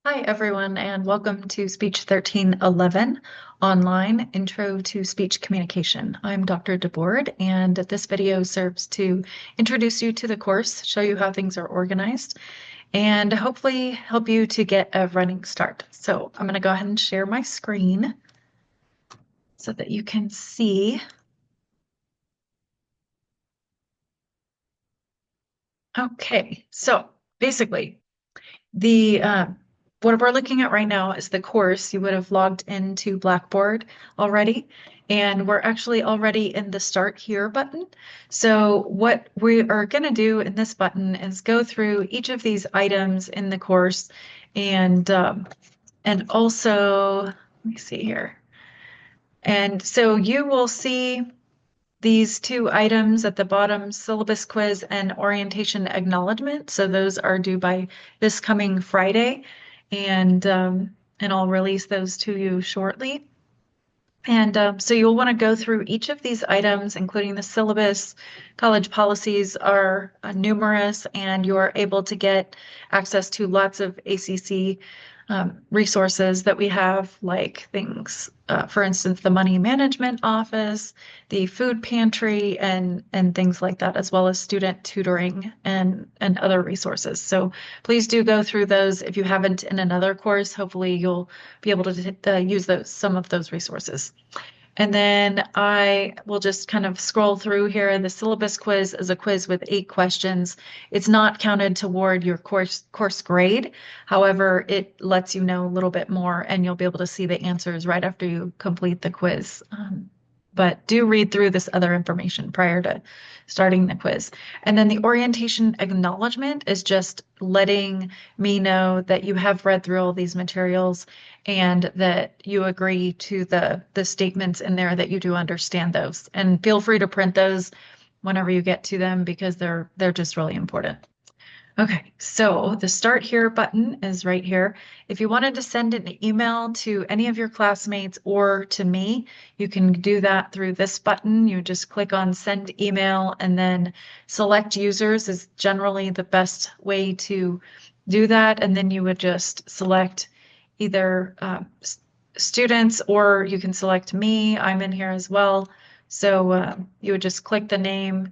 Hi, everyone, and welcome to Speech 1311 Online Intro to Speech Communication. I'm Dr. DeBoard, and this video serves to introduce you to the course, show you how things are organized, and hopefully help you to get a running start. So I'm going to go ahead and share my screen so that you can see. Okay, so basically, The what we're looking at right now is the course. You would have logged into Blackboard already, and we're actually already in the Start Here button. So what we are going to do in this button is go through each of these items in the course, and also let me see here. And so you will see these two items at the bottom, syllabus quiz and orientation acknowledgement. So those are due by this coming Friday, and I'll release those to you shortly. And so you'll want to go through each of these items, including the syllabus. College policies are numerous, and you are able to get access to lots of ACC resources that we have, like things, for instance, the Money Management Office, the Food Pantry, and things like that, as well as student tutoring and other resources. So please do go through those. If you haven't in another course, hopefully you'll be able to use some of those resources. And then I will just kind of scroll through here. The syllabus quiz is a quiz with 8 questions. It's not counted toward your course grade. However, it lets you know a little bit more, and you'll be able to see the answers right after you complete the quiz. But do read through this other information prior to starting the quiz. And then the orientation acknowledgement is just letting me know that you have read through all these materials and that you agree to the statements in there, that you do understand those. And feel free to print those whenever you get to them, because they're just really important. Okay, so the Start Here button is right here. If you wanted to send an email to any of your classmates or to me, you can do that through this button. You just click on Send Email, and then select users is generally the best way to do that. And then you would just select either students, or you can select me. I'm in here as well. So you would just click the name,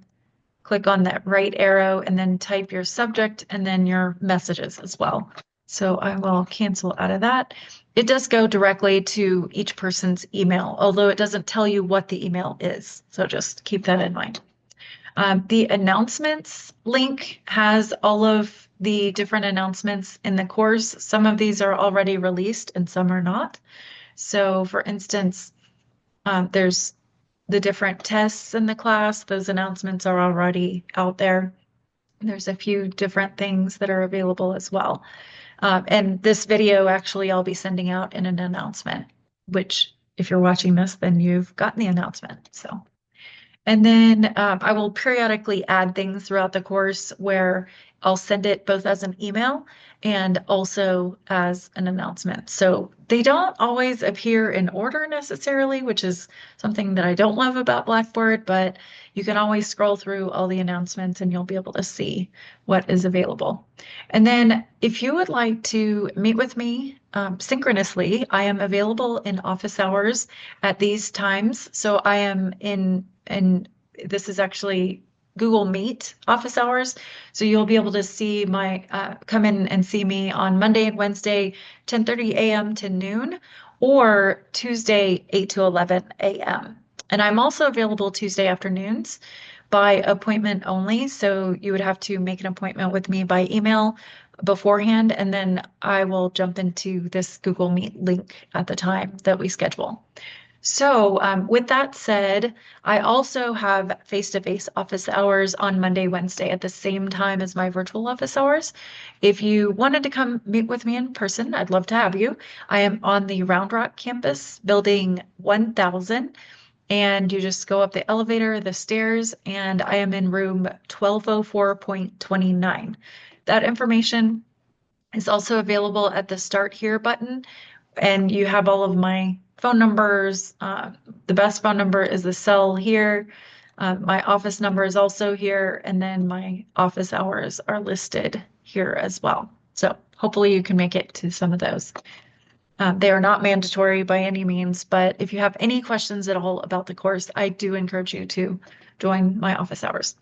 click on that right arrow, and then type your subject and then your messages as well. So I will cancel out of that. It does go directly to each person's email, although it doesn't tell you what the email is. So just keep that in mind. The announcements link has all of the different announcements in the course. Some of these are already released and some are not. So for instance, there's the different tests in the class. Those announcements are already out there. There's a few different things that are available as well. And this video, actually, I'll be sending out in an announcement, which if you're watching this, then you've gotten the announcement. So. And then I will periodically add things throughout the course where I'll send it both as an email and also as an announcement. So they don't always appear in order necessarily, which is something that I don't love about Blackboard, but you can always scroll through all the announcements and you'll be able to see what is available. And then if you would like to meet with me synchronously, I am available in office hours at these times. So I am and this is actually Google Meet office hours. So you'll be able to see come in and see me on Monday and Wednesday, 10:30 a.m. to noon, or Tuesday, 8 to 11 a.m. And I'm also available Tuesday afternoons by appointment only. So you would have to make an appointment with me by email beforehand, and then I will jump into this Google Meet link at the time that we schedule. So with that said, I also have face-to-face office hours on Monday, Wednesday at the same time as my virtual office hours. If you wanted to come meet with me in person, I'd love to have you. I am on the Round Rock campus, building 1000, and you just go up the elevator, the stairs, and I am in room 1204.29. That information is also available at the Start Here button, and you have all of my phone numbers. The best phone number is the cell here. My office number is also here, and then my office hours are listed here as well. So hopefully you can make it to some of those. They are not mandatory by any means, but if you have any questions at all about the course, I do encourage you to join my office hours.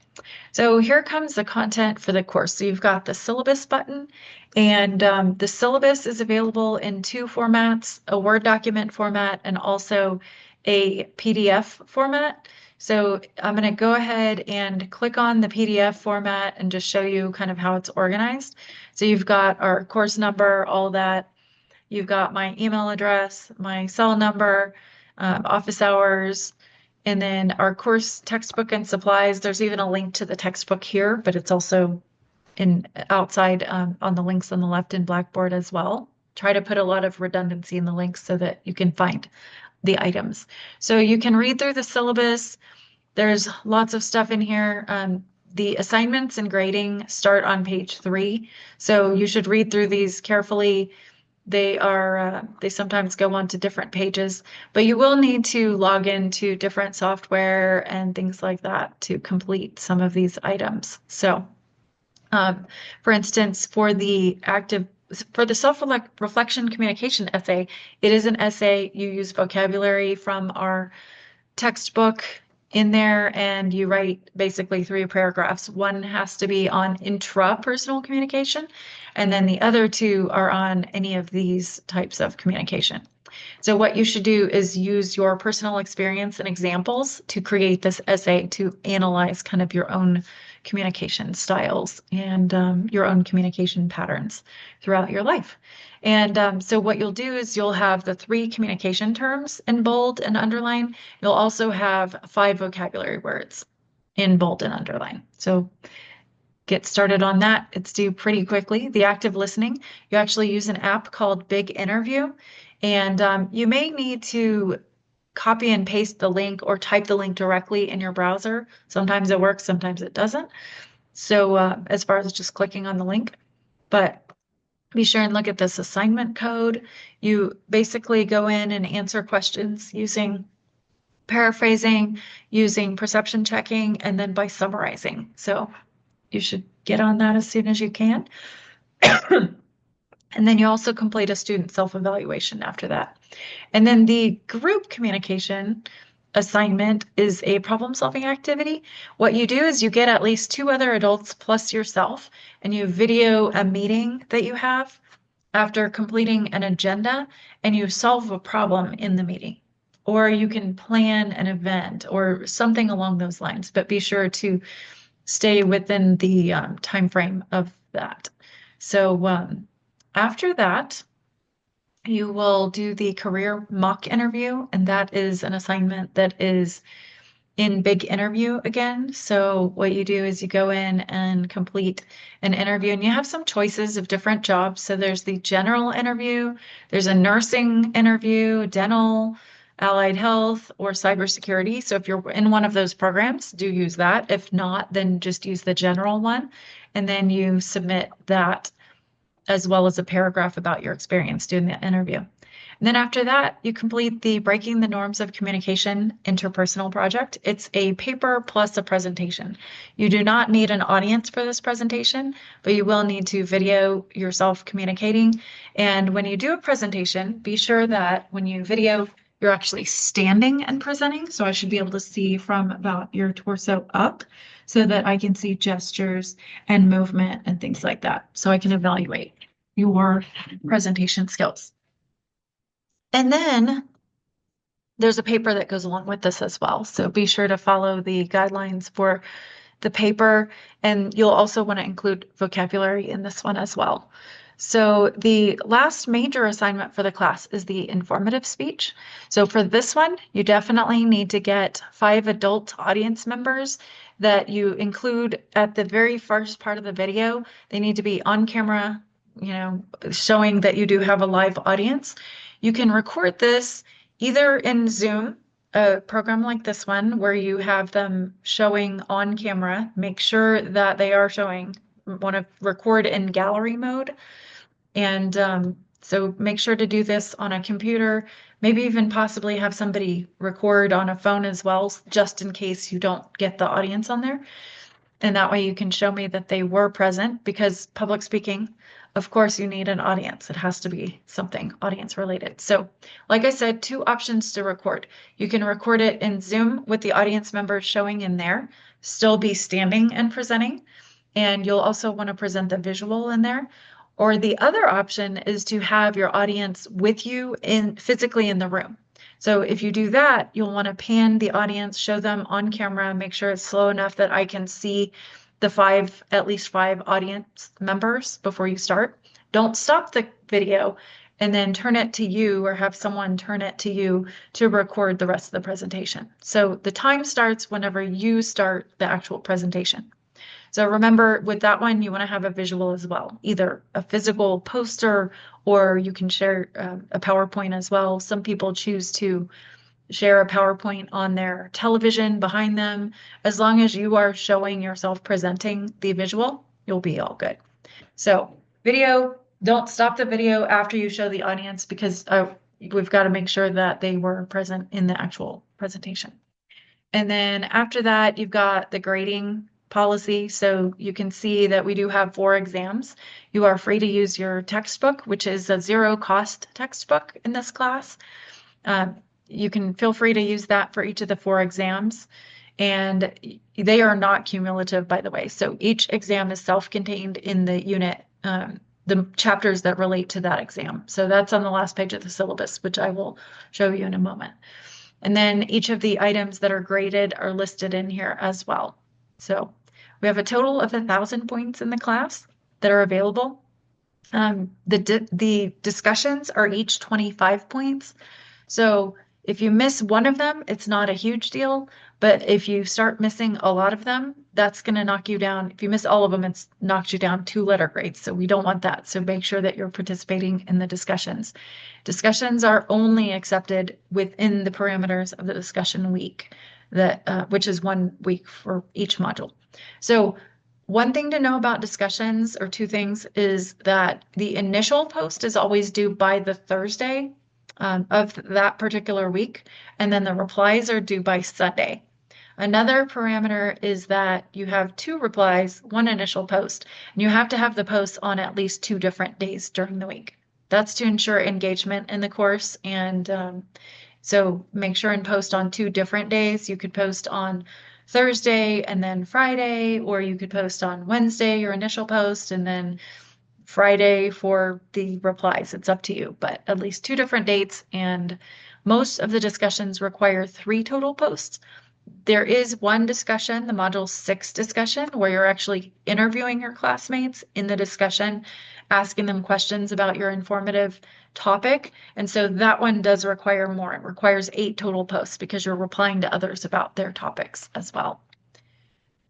So here comes the content for the course. So you've got the syllabus button, and the syllabus is available in two formats, a Word document format and also a PDF format. So I'm going to go ahead and click on the PDF format and just show you kind of how it's organized. So you've got our course number, all that. You've got my email address, my cell number, office hours, and then our course textbook and supplies. There's even a link to the textbook here, but it's also in outside on the links on the left in Blackboard as well. Try to put a lot of redundancy in the links so that you can find the items. So you can read through the syllabus. There's lots of stuff in here. The assignments and grading start on page 3. So you should read through these carefully. They sometimes go on to different pages, but you will need to log into different software and things like that to complete some of these items. So, um, for instance, for the self-reflection communication essay, it is an essay. You use vocabulary from our textbook in there and you write basically 3 paragraphs. One has to be on intrapersonal communication, and then the other 2 are on any of these types of communication. So what you should do is use your personal experience and examples to create this essay to analyze kind of your own communication styles and your own communication patterns throughout your life. And so what you'll do is you'll have the 3 communication terms in bold and underline. You'll also have 5 vocabulary words in bold and underline. So get started on that. It's due pretty quickly. The active listening, you actually use an app called Big Interview, and you may need to copy and paste the link or type the link directly in your browser. Sometimes it works, sometimes it doesn't. So as far as just clicking on the link, but be sure and look at this assignment code. You basically go in and answer questions using paraphrasing, using perception checking, and then by summarizing. So you should get on that as soon as you can. And then you also complete a student self-evaluation after that. And then the group communication assignment is a problem-solving activity. What you do is you get at least 2 other adults plus yourself, and you video a meeting that you have after completing an agenda, and you solve a problem in the meeting. Or you can plan an event or something along those lines, but be sure to stay within the time frame of that. So after that, you will do the career mock interview, and that is an assignment that is in Big Interview again. So what you do is you go in and complete an interview, and you have some choices of different jobs. So there's the general interview, there's a nursing interview, dental, allied health, or cybersecurity. So if you're in one of those programs, do use that. If not, then just use the general one. And then you submit that as well as a paragraph about your experience doing the interview. And then after that, you complete the Breaking the Norms of Communication interpersonal project. It's a paper plus a presentation. You do not need an audience for this presentation, but you will need to video yourself communicating. And when you do a presentation, be sure that when you video, you're actually standing and presenting. So I should be able to see from about your torso up so that I can see gestures and movement and things like that. So I can evaluate your presentation skills. And then there's a paper that goes along with this as well. So be sure to follow the guidelines for the paper, and you'll also want to include vocabulary in this one as well. So the last major assignment for the class is the informative speech. So for this one, you definitely need to get 5 adult audience members that you include at the very first part of the video. They need to be on camera, showing that you do have a live audience. You can record this either in Zoom, a program like this one, where you have them showing on camera. Make sure that they are showing, want to record in gallery mode. And so make sure to do this on a computer, maybe even possibly have somebody record on a phone as well, just in case you don't get the audience on there. And that way you can show me that they were present, because public speaking, of course, you need an audience. It has to be something audience related. So, like I said, two options to record. You can record it in Zoom with the audience members showing in there, still be standing and presenting, and you'll also want to present the visual in there. Or the other option is to have your audience with you in physically in the room. So if you do that, you'll want to pan the audience, show them on camera, make sure it's slow enough that I can see the at least five audience members before you start. Don't stop the video and then turn it to you or have someone turn it to you to record the rest of the presentation. So the time starts whenever you start the actual presentation. So remember, with that one, you want to have a visual as well, either a physical poster or you can share a PowerPoint as well. Some people choose to share a PowerPoint on their television behind them. As long as you are showing yourself presenting the visual, you'll be all good. So video, don't stop the video after you show the audience because we've got to make sure that they were present in the actual presentation. And then after that, you've got the grading policy. So you can see that we do have 4 exams. You are free to use your textbook, which is a zero cost textbook in this class. You can feel free to use that for each of the 4 exams. And they are not cumulative, by the way. So each exam is self-contained in the unit, the chapters that relate to that exam. So that's on the last page of the syllabus, which I will show you in a moment. And then each of the items that are graded are listed in here as well. So we have a total of 1,000 points in the class that are available. The discussions are each 25 points. So if you miss one of them, it's not a huge deal. But if you start missing a lot of them, that's going to knock you down. If you miss all of them, it's knocked you down 2 letter grades. So we don't want that. So make sure that you're participating in the discussions. Discussions are only accepted within the parameters of the discussion week, which is 1 week for each module. So one thing to know about discussions, or 2 things, is that the initial post is always due by the Thursday of that particular week, and then the replies are due by Sunday. Another parameter is that you have 2 replies, 1 initial post, and you have to have the posts on at least 2 different days during the week. That's to ensure engagement in the course, and so make sure and post on 2 different days. You could post on Thursday and then Friday, or you could post on Wednesday, your initial post, and then Friday for the replies. It's up to you, but at least 2 different dates, and most of the discussions require 3 total posts. There is one discussion, the Module 6 discussion, where you're actually interviewing your classmates in the discussion, asking them questions about your informative topic. And so that one does require more. It requires 8 total posts because you're replying to others about their topics as well.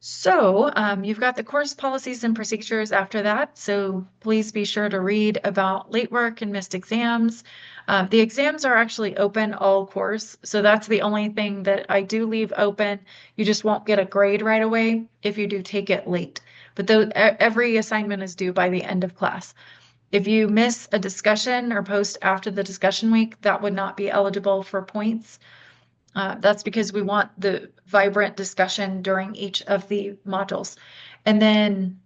So you've got the course policies and procedures after that. So please be sure to read about late work and missed exams. The exams are actually open all course. So that's the only thing that I do leave open. You just won't get a grade right away if you do take it late. But every assignment is due by the end of class. If you miss a discussion or post after the discussion week, that would not be eligible for points. That's because we want the vibrant discussion during each of the modules. And then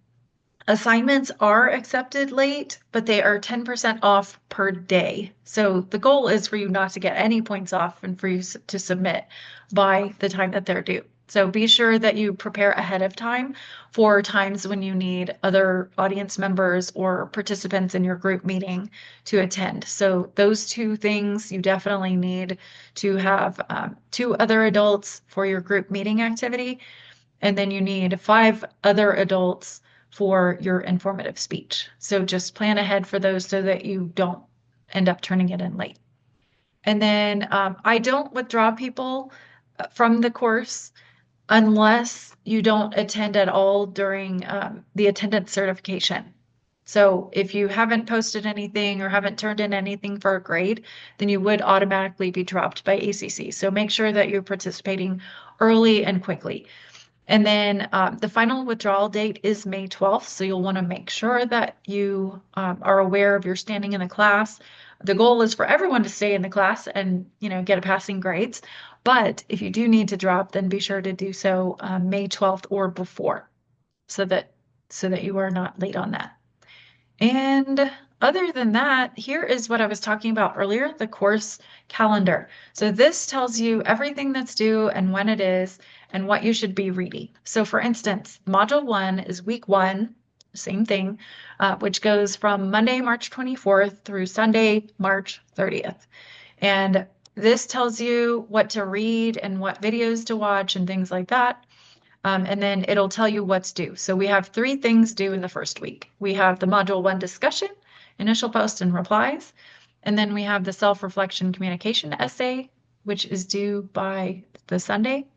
assignments are accepted late, but they are 10% off per day. So the goal is for you not to get any points off and for you to submit by the time that they're due. So be sure that you prepare ahead of time for times when you need other audience members or participants in your group meeting to attend. So those 2 things, you definitely need to have 2 other adults for your group meeting activity, and then you need 5 other adults for your informative speech. So just plan ahead for those so that you don't end up turning it in late. And then I don't withdraw people from the course unless you don't attend at all during the attendance certification. So if you haven't posted anything or haven't turned in anything for a grade, then you would automatically be dropped by ACC. So make sure that you're participating early and quickly. And then the final withdrawal date is May 12th. So you'll want to make sure that you are aware of your standing in the class. The goal is for everyone to stay in the class and, get a passing grades. But if you do need to drop, then be sure to do so May 12th or before so that you are not late on that. And other than that, here is what I was talking about earlier, the course calendar. So this tells you everything that's due and when it is and what you should be reading. So for instance, Module 1 is week 1, same thing, which goes from Monday, March 24th through Sunday, March 30th. And this tells you what to read and what videos to watch and things like that. And then it'll tell you what's due. So we have 3 things due in the first week. We have the Module 1 discussion, initial post and replies. And then we have the self-reflection communication essay, which is due by the Sunday.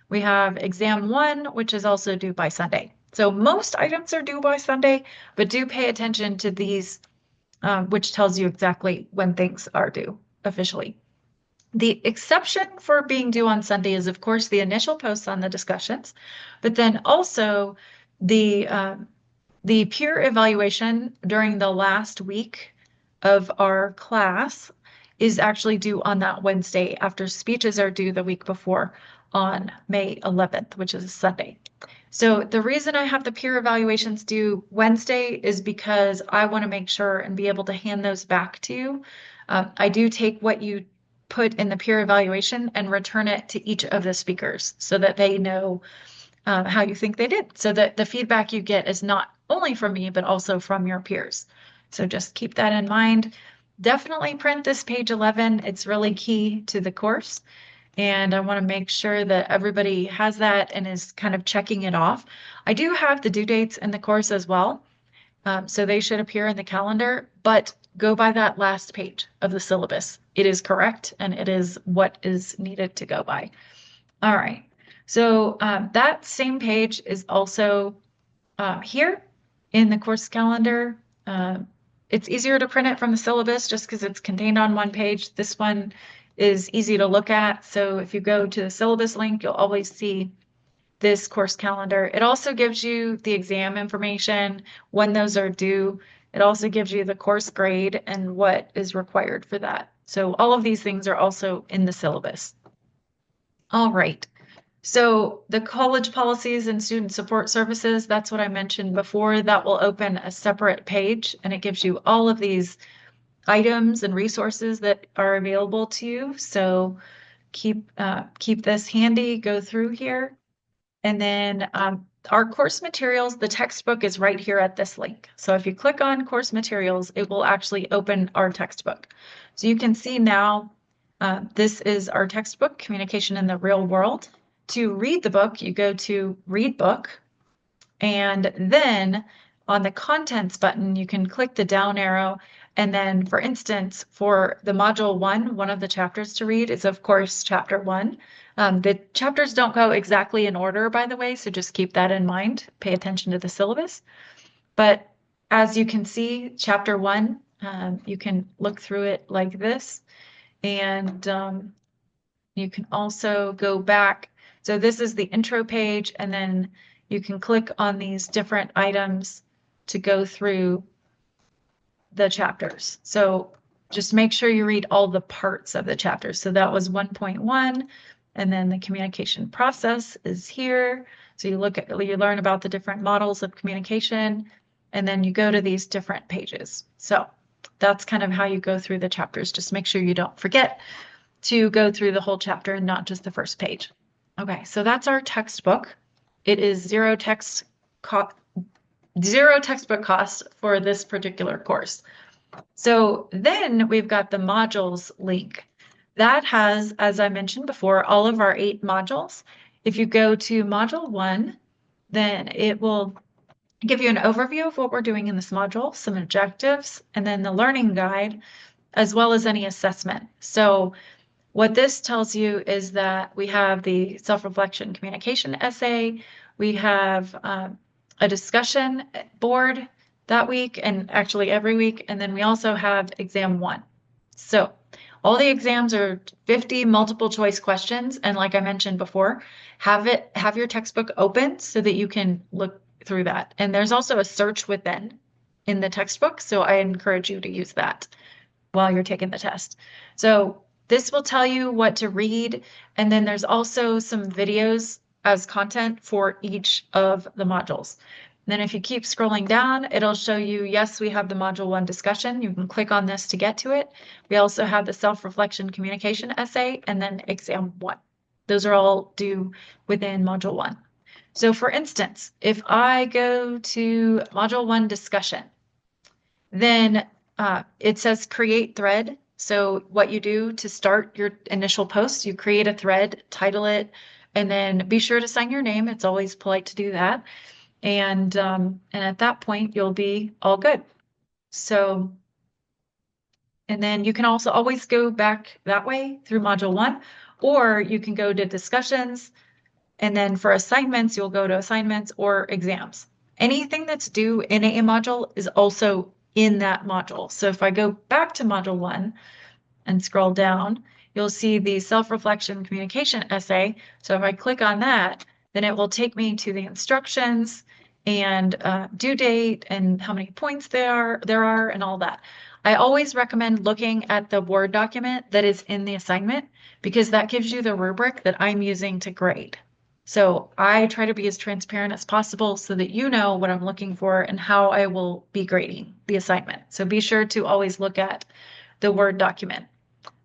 We have exam 1, which is also due by Sunday. So most items are due by Sunday, but do pay attention to these, which tells you exactly when things are due officially. The exception for being due on Sunday is, of course, the initial posts on the discussions, but then also the peer evaluation during the last week of our class is actually due on that Wednesday after speeches are due the week before on May 11th, which is a Sunday. So the reason I have the peer evaluations due Wednesday is because I want to make sure and be able to hand those back to you. I do take what you put in the peer evaluation and return it to each of the speakers so that they know how you think they did. So that the feedback you get is not only from me, but also from your peers. So just keep that in mind. Definitely print this page 11. It's really key to the course. And I want to make sure that everybody has that and is kind of checking it off. I do have the due dates in the course as well. So they should appear in the calendar, but go by that last page of the syllabus. It is correct and it is what is needed to go by. All right. So that same page is also here in the course calendar. It's easier to print it from the syllabus just because it's contained on one page. This one is easy to look at. So if you go to the syllabus link, you'll always see this course calendar. It also gives you the exam information, when those are due. It also gives you the course grade and what is required for that. So all of these things are also in the syllabus. All right. So the college policies and student support services, that's what I mentioned before. That will open a separate page and it gives you all of these items and resources that are available to you. So keep this handy, go through here. And then our course materials, the textbook is right here at this link. So if you click on course materials, it will actually open our textbook. So you can see now, this is our textbook, Communication in the Real World. To read the book, you go to Read Book, and then on the Contents button, you can click the down arrow. And then, for instance, for the Module 1, one of the chapters to read is, of course, Chapter 1. The chapters don't go exactly in order, by the way, so just keep that in mind. Pay attention to the syllabus. But as you can see, Chapter 1, you can look through it like this. And you can also go back. So this is the intro page, and then you can click on these different items to go through the chapters. So just make sure you read all the parts of the chapters. So that was 1.1, and then the communication process is here. So you learn about the different models of communication, and then you go to these different pages. So that's kind of how you go through the chapters. Just make sure you don't forget to go through the whole chapter and not just the first page. Okay, so that's our textbook. It is zero textbook cost for this particular course. So then we've got the modules link. That has, as I mentioned before, all of our 8 modules. If you go to Module 1, then it will give you an overview of what we're doing in this module, some objectives, and then the learning guide, as well as any assessment. So what this tells you is that we have the self-reflection communication essay, we have a discussion board that week and actually every week, and then we also have exam 1. So all the exams are 50 multiple choice questions, and like I mentioned before, have your textbook open so that you can look through that. And there's also a search within in the textbook, so I encourage you to use that while you're taking the test. So this will tell you what to read, and then there's also some videos as content for each of the modules. Then if you keep scrolling down, it'll show you, yes, we have the Module 1 discussion. You can click on this to get to it. We also have the self-reflection communication essay and then exam 1. Those are all due within Module 1. So for instance, if I go to Module 1 discussion, then it says create thread. So what you do to start your initial post, you create a thread, title it, and then be sure to sign your name. It's always polite to do that. And at that point, you'll be all good. So, and then you can also always go back that way through Module 1, or you can go to discussions, and then for assignments, you'll go to assignments or exams. Anything that's due in a module is also in that module. So if I go back to Module 1 and scroll down, you'll see the self-reflection communication essay. So if I click on that, then it will take me to the instructions and due date and how many points there are and all that. I always recommend looking at the Word document that is in the assignment because that gives you the rubric that I'm using to grade. So I try to be as transparent as possible so that you know what I'm looking for and how I will be grading the assignment. So be sure to always look at the Word document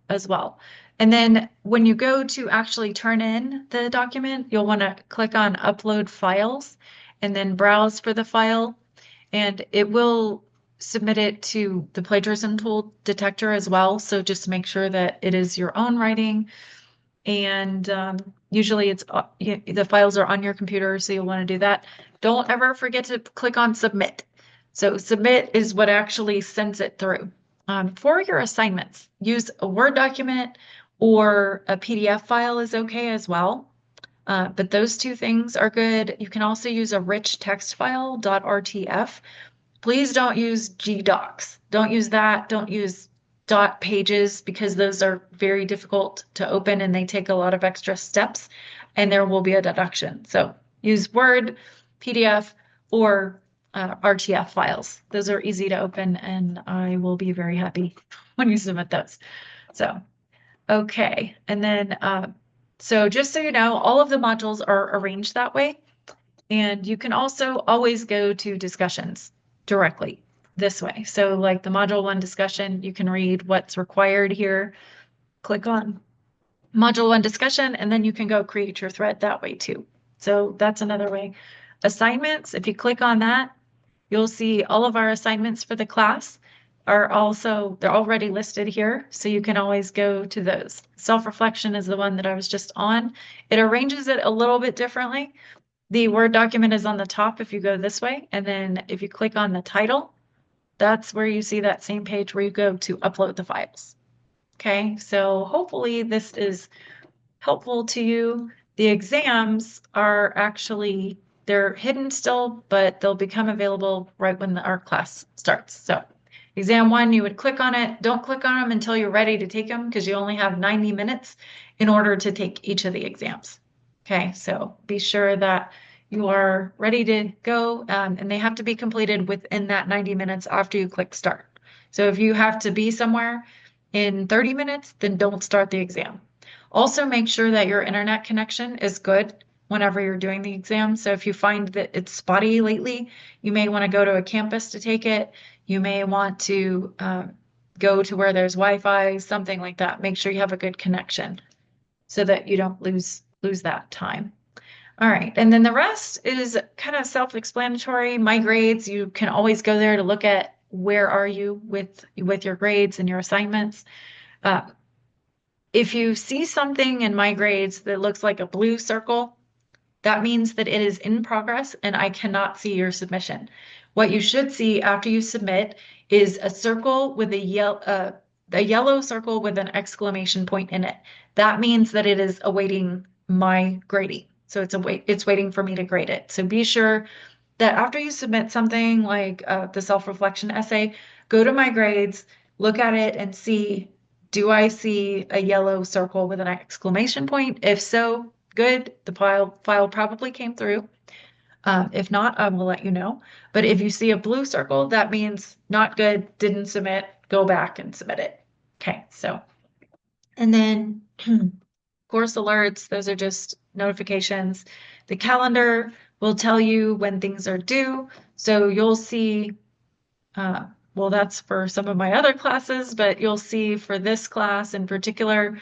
as well. And then when you go to actually turn in the document, you'll want to click on Upload Files and then browse for the file. And it will submit it to the plagiarism tool detector as well. So just make sure that it is your own writing. And usually it's the files are on your computer, so you'll want to do that. Don't ever forget to click on Submit. So Submit is what actually sends it through. For your assignments, use a Word document or a PDF file is okay as well. But those two things are good. You can also use a rich text file, .rtf. Please don't use gdocs. Don't use that. Don't use dot pages because those are very difficult to open and they take a lot of extra steps and there will be a deduction. So use Word, PDF, or RTF files. Those are easy to open and I will be very happy when you submit those. So, okay. And then, so just so you know, all of the modules are arranged that way. And you can also always go to discussions directly this way. So like the Module 1 discussion, you can read what's required here, click on Module 1 discussion, and then you can go create your thread that way too. So that's another way. Assignments, if you click on that, you'll see all of our assignments for the class are also, they're already listed here. So you can always go to those. Self-reflection is the one that I was just on. It arranges it a little bit differently. The Word document is on the top if you go this way, and then if you click on the title, that's where you see that same page where you go to upload the files. Okay, so hopefully this is helpful to you. The exams are actually, they're hidden still, but they'll become available right when our class starts. So exam 1, you would click on it. Don't click on them until you're ready to take them because you only have 90 minutes in order to take each of the exams. Okay, so be sure that you are ready to go, and they have to be completed within that 90 minutes after you click start. So if you have to be somewhere in 30 minutes, then don't start the exam. Also, make sure that your internet connection is good whenever you're doing the exam. So if you find that it's spotty lately, you may want to go to a campus to take it. You may want to go to where there's Wi-Fi, something like that. Make sure you have a good connection so that you don't lose that time. All right, and then the rest is kind of self-explanatory. My grades, you can always go there to look at where are you with your grades and your assignments. Uh, if you see something in my grades that looks like a blue circle, that means that it is in progress and I cannot see your submission. What you should see after you submit is a circle with a yellow circle with an exclamation point in it. That means that it is awaiting my grading. So it's waiting for me to grade it. So be sure that after you submit something like the self-reflection essay, go to my grades, look at it and see, do I see a yellow circle with an exclamation point? If so, good, the file probably came through. If not, I will let you know. But if you see a blue circle, that means not good, didn't submit, go back and submit it. Okay, so, and then course alerts, those are just notifications. The calendar will tell you when things are due. So you'll see, well, that's for some of my other classes, but you'll see for this class in particular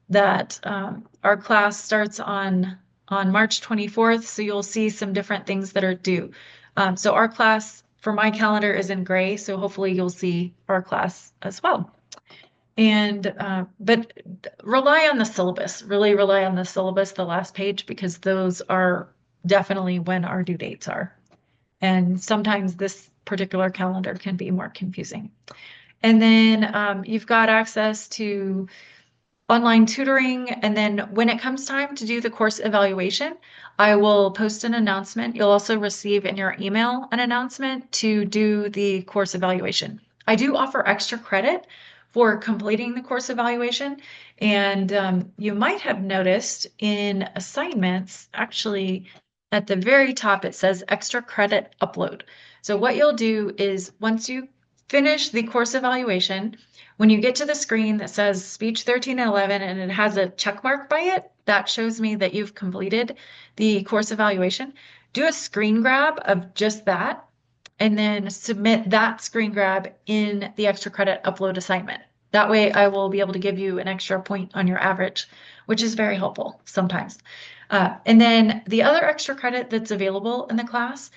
that our class starts on March 24th. So you'll see some different things that are due. So our class for my calendar is in gray. So hopefully you'll see our class as well. And but rely on the syllabus, really rely on the syllabus, the last page, because those are definitely when our due dates are. And sometimes this particular calendar can be more confusing. And then you've got access to online tutoring. And then when it comes time to do the course evaluation, I will post an announcement. You'll also receive in your email an announcement to do the course evaluation. I do offer extra credit for completing the course evaluation. And you might have noticed in assignments, actually at the very top, it says extra credit upload. So what you'll do is once you finish the course evaluation, when you get to the screen that says speech 13 and 11 and it has a check mark by it, that shows me that you've completed the course evaluation. Do a screen grab of just that and then submit that screen grab in the extra credit upload assignment. That way I will be able to give you an extra point on your average, which is very helpful sometimes. And then the other extra credit that's available in the class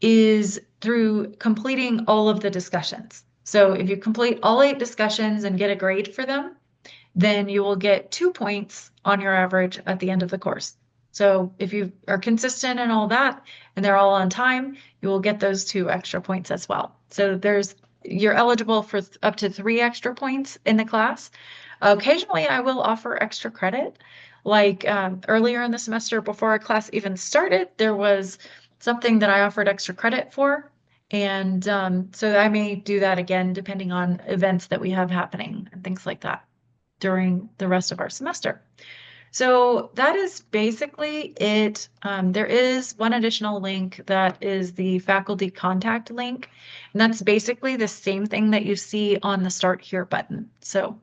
is through completing all of the discussions. So if you complete all 8 discussions and get a grade for them, then you will get 2 points on your average at the end of the course. So if you are consistent and all that, and they're all on time, you will get those 2 extra points as well. So you're eligible for up to 3 extra points in the class. Occasionally, I will offer extra credit. Like earlier in the semester, before our class even started, there was something that I offered extra credit for. And so I may do that again, depending on events that we have happening and things like that during the rest of our semester. So that is basically it. There is one additional link that is the faculty contact link, and that's basically the same thing that you see on the Start Here button. So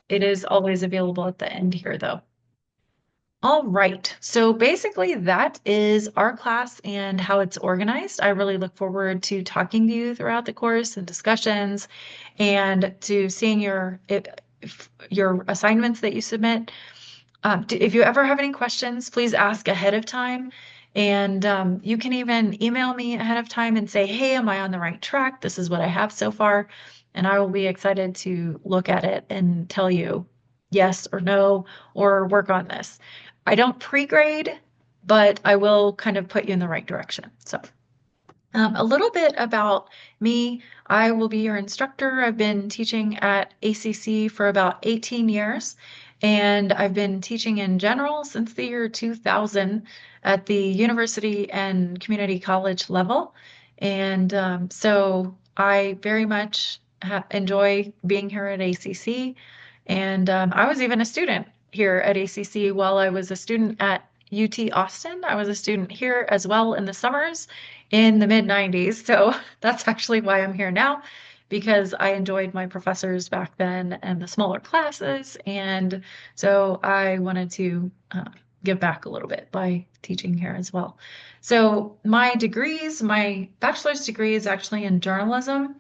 it is always available at the end here, though. All right, so basically that is our class and how it's organized. I really look forward to talking to you throughout the course and discussions and to seeing your assignments that you submit. If you ever have any questions, please ask ahead of time. And you can even email me ahead of time and say, hey, am I on the right track? This is what I have so far. And I will be excited to look at it and tell you yes or no, or work on this. I don't pre-grade, but I will kind of put you in the right direction. So a little bit about me. I will be your instructor. I've been teaching at ACC for about 18 years, and I've been teaching in general since the year 2000 at the university and community college level. And so I very much enjoy being here at ACC. And I was even a student here at ACC while I was a student at UT Austin. I was a student here as well in the summers in the mid 90s. So that's actually why I'm here now, because I enjoyed my professors back then and the smaller classes. And so I wanted to give back a little bit by teaching here as well. So my bachelor's degree is actually in journalism.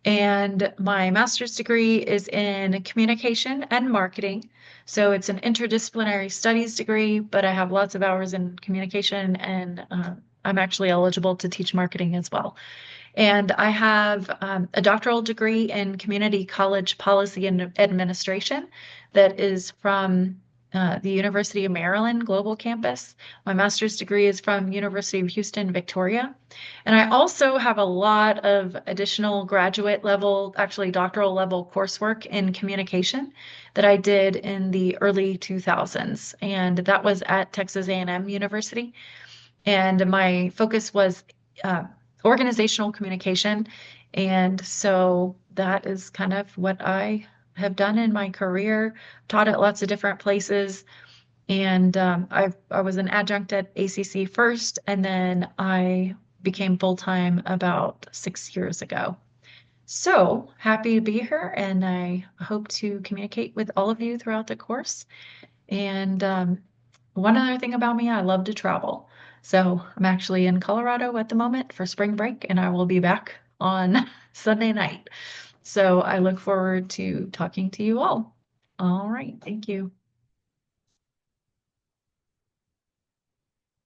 And my master's degree is in communication and marketing. So it's an interdisciplinary studies degree, but I have lots of hours in communication and I'm actually eligible to teach marketing as well. And I have a doctoral degree in community college policy and administration that is from the University of Maryland Global Campus. My master's degree is from University of Houston, Victoria. And I also have a lot of additional graduate level, actually doctoral level coursework in communication that I did in the early 2000s. And that was at Texas A&M University. And my focus was uh, organizational communication. And so that is kind of what I have done in my career, taught at lots of different places. And I was an adjunct at ACC first, and then I became full-time about 6 years ago. So happy to be here, and I hope to communicate with all of you throughout the course. And one other thing about me, I love to travel. So I'm actually in Colorado at the moment for spring break, and I will be back on Sunday night. So I look forward to talking to you all. All right. Thank you.